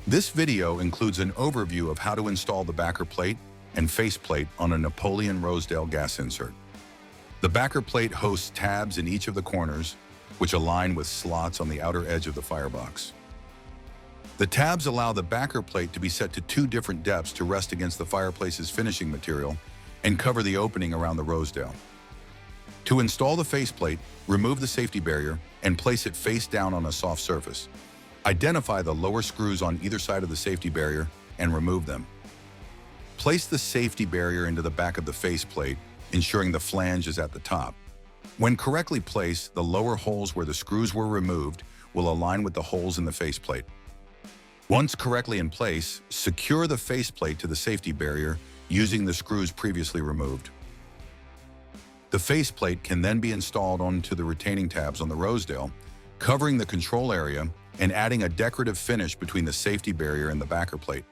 This video includes an overview of how to install the backer plate and faceplate on a Napoleon Rosedale gas insert. The backer plate hosts tabs in each of the corners, which align with slots on the outer edge of the firebox. The tabs allow the backer plate to be set to 2 different depths to rest against the fireplace's finishing material and cover the opening around the Rosedale. To install the faceplate, remove the safety barrier and place it face down on a soft surface. Identify the lower screws on either side of the safety barrier and remove them. Place the safety barrier into the back of the faceplate, ensuring the flange is at the top. When correctly placed, the lower holes where the screws were removed will align with the holes in the faceplate. Once correctly in place, secure the faceplate to the safety barrier using the screws previously removed. The faceplate can then be installed onto the retaining tabs on the Rosedale, covering the control area and adding a decorative finish between the safety barrier and the backer plate.